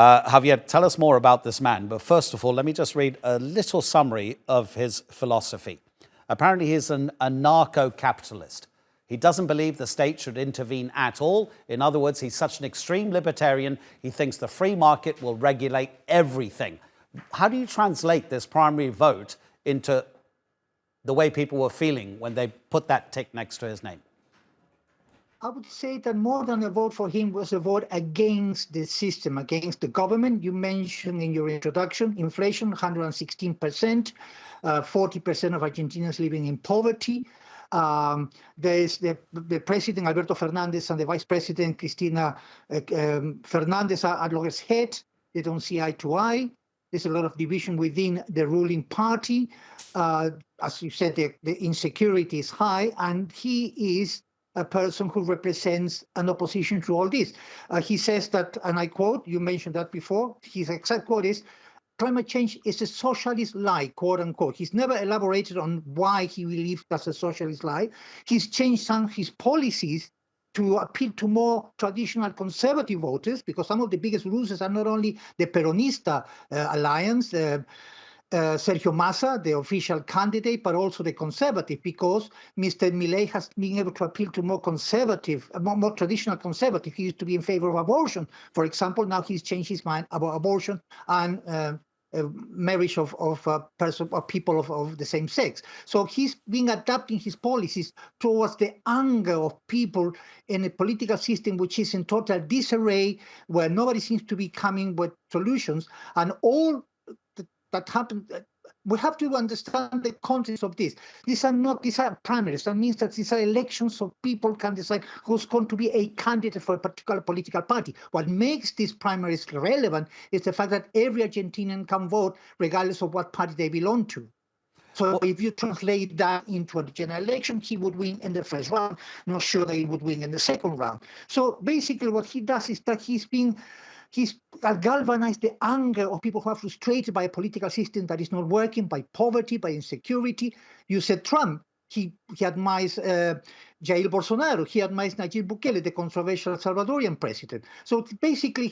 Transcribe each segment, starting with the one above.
Javier, tell us more about this man. But first of all, let me just read a little summary of his philosophy. Apparently, he's an anarcho-capitalist. He doesn't believe the state should intervene at all. In other words, he's such an extreme libertarian, he thinks the free market will regulate everything. How do you translate this primary vote into the way people were feeling when they put that tick next to his name? I would say that more than a vote for him was a vote against the system, against the government. You mentioned in your introduction, inflation, 116%, 40% of Argentinians living in poverty. There is the president, Alberto Fernandez, and the vice president, Cristina Fernandez, are at loggerheads. They don't see eye to eye. There's a lot of division within the ruling party. As you said, the insecurity is high, and he is a person who represents an opposition to all this. He says that, and I quote, you mentioned that before, his exact quote is, climate change is a socialist lie, quote unquote. He's never elaborated on why he believes that's a socialist lie. He's changed some of his policies to appeal to more traditional conservative voters, because some of the biggest losers are not only the Peronista alliance, Sergio Massa, the official candidate, but also the conservative, because Mr. Milei has been able to appeal to more conservative, more traditional conservative. He used to be in favor of abortion, for example. Now he's changed his mind about abortion and marriage of people of the same sex. So he's been adapting his policies towards the anger of people in a political system which is in total disarray, where nobody seems to be coming with solutions, and all that happened. We have to understand the context of this. These are primaries. That means that these are elections, so people can decide who's going to be a candidate for a particular political party. What makes these primaries relevant is the fact that every Argentinian can vote regardless of what party they belong to. So if you translate that into a general election, he would win in the first round. Not sure that he would win in the second round. So basically what he does is that he's galvanized the anger of people who are frustrated by a political system that is not working, by poverty, by insecurity. You said Trump. He admires Jair Bolsonaro. He admires Nayib Bukele, the controversial Salvadorian president. So basically,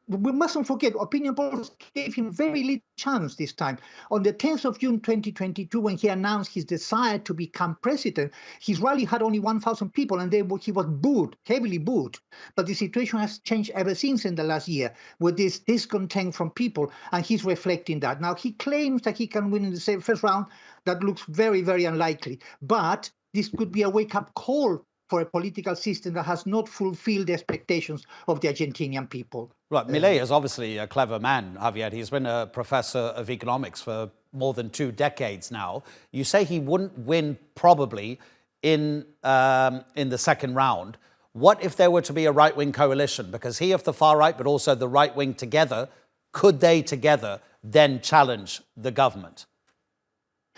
we mustn't forget, opinion polls gave him very little chance this time. On the 10th of June 2022, when he announced his desire to become president, his rally had only 1,000 people, and he was booed, heavily booed. But the situation has changed ever since in the last year, with this discontent from people, and he's reflecting that. Now, he claims that he can win in the first round. That looks very, very unlikely. But this could be a wake-up call for a political system that has not fulfilled the expectations of the Argentinian people. Right. Milei is obviously a clever man, Javier. He's been a professor of economics for more than 2 decades now. You say he wouldn't win probably in the second round. What if there were to be a right-wing coalition? Because he of the far right, but also the right wing together, could they together then challenge the government?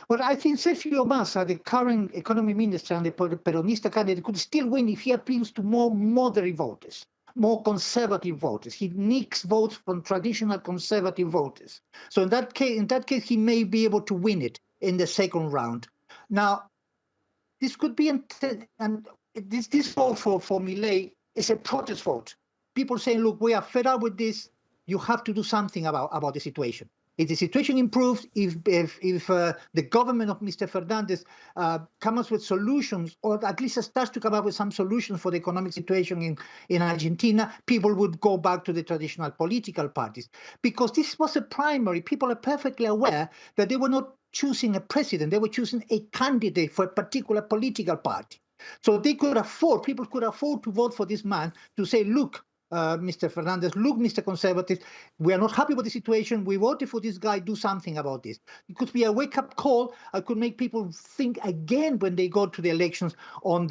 Well, I think Sergio Massa, the current economy minister and the Peronista candidate, could still win if he appeals to more moderate voters, more conservative voters. He nicks votes from traditional conservative voters. So in that case, he may be able to win it in the second round. Now, this could be, and this vote for Milei is a protest vote. People saying, look, we are fed up with this. You have to do something about the situation. If the situation improves, if the government of Mr. Fernandez comes up with solutions, or at least starts to come up with some solutions for the economic situation in Argentina, people would go back to the traditional political parties. Because this was a primary, people are perfectly aware that they were not choosing a president, they were choosing a candidate for a particular political party. So people could afford to vote for this man, to say, look, Mr. Fernandez, look, Mr. Conservative, we are not happy with the situation. We voted for this guy. Do something about this. It could be a wake-up call. It could make people think again when they go to the elections in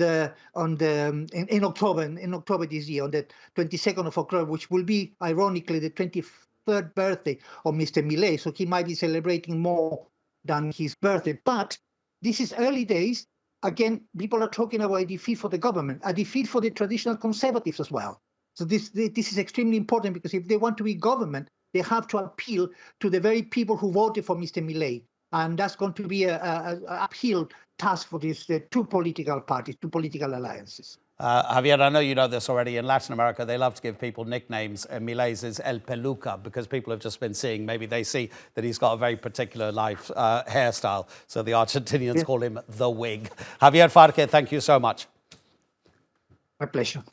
October this year, on the 22nd of October, which will be ironically the 23rd birthday of Mr. Milei. So he might be celebrating more than his birthday. But this is early days. Again, people are talking about a defeat for the government, a defeat for the traditional conservatives as well. So this is extremely important, because if they want to be government, they have to appeal to the very people who voted for Mr. Milei. And that's going to be an uphill task for these two political parties, two political alliances. Javier, I know you know this already. In Latin America, they love to give people nicknames. Milei's is El Peluca because people have just been seeing, maybe they see that he's got a very particular hairstyle. So the Argentinians call him the wig. Javier Farje, thank you so much. My pleasure.